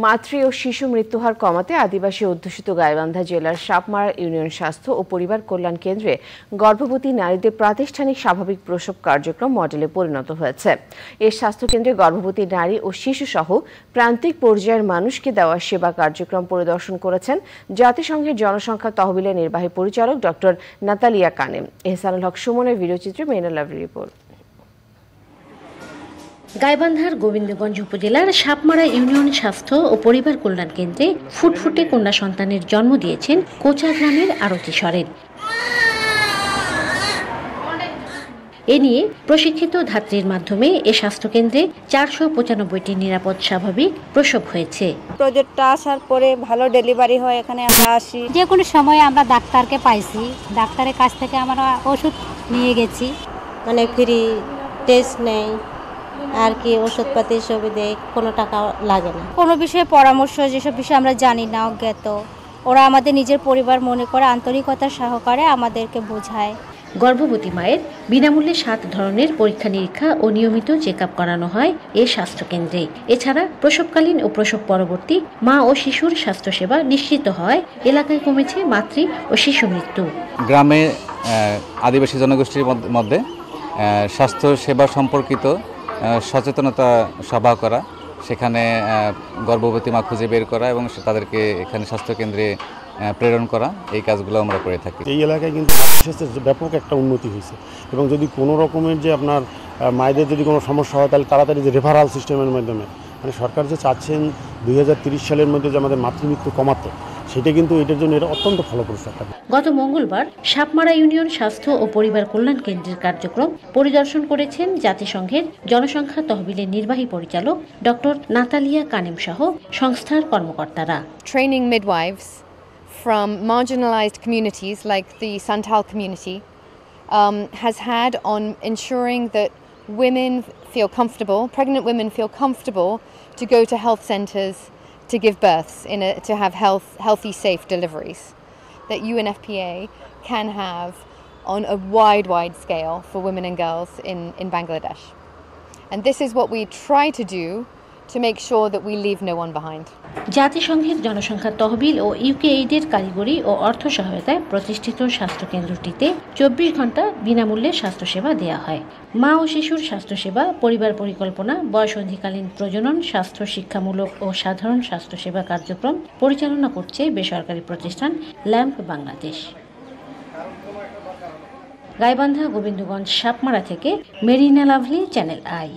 মাতৃ ও শিশু মৃত্যুহার কমাতে আদিবাসী অধ্যুষিত গাইবান্ধা জেলার সাপমারা ইউনিয়ন স্বাস্থ্য ও পরিবার কল্যাণ কেন্দ্রে গর্ভবতী নারীদের প্রাতিষ্ঠানিক স্বাভাবিক প্রসব কার্যক্রম মডেলে পরিণত হয়েছে। এই স্বাস্থ্যকেন্দ্রে গর্ভবতী নারী ও শিশু সহ প্রান্তিক পর্যায়ের মানুষকে দেওয়া সেবা কার্যক্রম পরিদর্শন করেছেন জাতিসংঘের জনসংখ্যা তহবিলের নির্বাহী পরিচালক ডক্টর নাতালিয়া কানেম। এহসানুল হক সুমনের ভিডিওচিত্রে মেনা লাভলি রিপোর্ট। গাইবান্ধার গোবিন্দগঞ্জ উপজেলার সাপমারা ইউনিয়ন স্বাস্থ্য ও পরিবার কল্যাণ কেন্দ্রে ফুটফুটে কন্যা সন্তানের জন্ম দিয়েছেন কোচা গ্রামের আরতি সরেন। এ নিয়ে প্রশিক্ষিত ধাত্রীর মাধ্যমে এ স্বাস্থ্যকেন্দ্রে 495টি নিরাপদ স্বাভাবিক প্রসব হয়েছে। প্রজেক্টটা আসার পরে ভালো ডেলিভারি হয়, এখানে আমরা আসি। যে কোনো সময় আমরা ডাক্তারকে পাইছি, ডাক্তারের কাছ থেকে আমরা ওষুধ নিয়ে গেছি। মানে ফ্রি টেস্ট নেই আর কি, ওষুধপাতি সবই দেয়, কোনো টাকা লাগে না। কোনো বিষয়ে পরামর্শ, যেসব বিষয়ে আমরা জানি না, অজ্ঞাত, ওরা আমাদের নিজের পরিবার মনে করে আন্তরিকতার সহকারে আমাদেরকে বোঝায়। গর্ভবতী মায়ের বিনামূল্যে 7 ধরনের পরীক্ষা নিরীক্ষা ও নিয়মিত চেক আপ করানো হয় এ স্বাস্থ্যকেন্দ্রে। এছাড়া প্রসবকালীন ও প্রসব পরবর্তী মা ও শিশুর স্বাস্থ্যসেবা নিশ্চিত হয়। এলাকায় কমেছে মাতৃ ও শিশু মৃত্যু। গ্রামে আদিবাসী জনগোষ্ঠীর মধ্যে স্বাস্থ্য সেবা সম্পর্কিত সচেতনতা সভা করা, সেখানে গর্ভবতী মা খুঁজে বের করা এবং তাদেরকে এখানে স্বাস্থ্যকেন্দ্রে প্রেরণ করা, এই কাজগুলো আমরা করে থাকি। এই এলাকায় কিন্তু স্বাস্থ্যের ব্যাপক একটা উন্নতি হয়েছে এবং যদি কোনো রকমের যে আপনার মায়েদের যদি কোনো সমস্যা হয় তাহলে তাড়াতাড়ি যে রেফারাল সিস্টেমের মাধ্যমে, মানে সরকার যে চাচ্ছেন 2030 সালের মধ্যে যে আমাদের মাতৃমৃত্যু কমাতে, সেটা কিন্তু এটার জন্য এটা অত্যন্ত ফলপ্রসূ একটা। গত মঙ্গলবার সাপমারা ইউনিয়ন স্বাস্থ্য ও পরিবার কল্যাণ কেন্দ্রের কার্যক্রম পরিদর্শন করেছেন জাতিসংঘের জনসংখ্যা তহবিলের নির্বাহী পরিচালক ডক্টর নাতালিয়া কানেম সহ সংস্থার কর্মকর্তারা। Training midwives from marginalized communities like the Santal community has had on ensuring that women feel comfortable, pregnant women feel comfortable to go to health centres to give births, to have healthy, safe deliveries that UNFPA can have on a wide scale for women and girls in Bangladesh. And this is what we try to do to make sure that we leave no one behind. জাতিসংঘের জনসংখ্যা তহবিল ও ইউকেএইডের কারিগরি ও অর্থ সহায়তায় প্রতিষ্ঠিত স্বাস্থ্যকেন্দ্রটিতে 24 ঘন্টা বিনামূল্যে স্বাস্থ্যসেবা দেওয়া হয়। মা ও শিশুর স্বাস্থ্যসেবা, পরিবার পরিকল্পনা, বয়সন্ধিকালীন প্রজনন, স্বাস্থ্য শিক্ষামূলক ও সাধারণ স্বাস্থ্যসেবা কার্যক্রম পরিচালনা করছে বেসরকারি প্রতিষ্ঠান ল্যাম্প বাংলাদেশ। গাইবান্ধা গোবিন্দগঞ্জ সাপমারা থেকে মেরিনা লাভলি, চ্যানেল আই।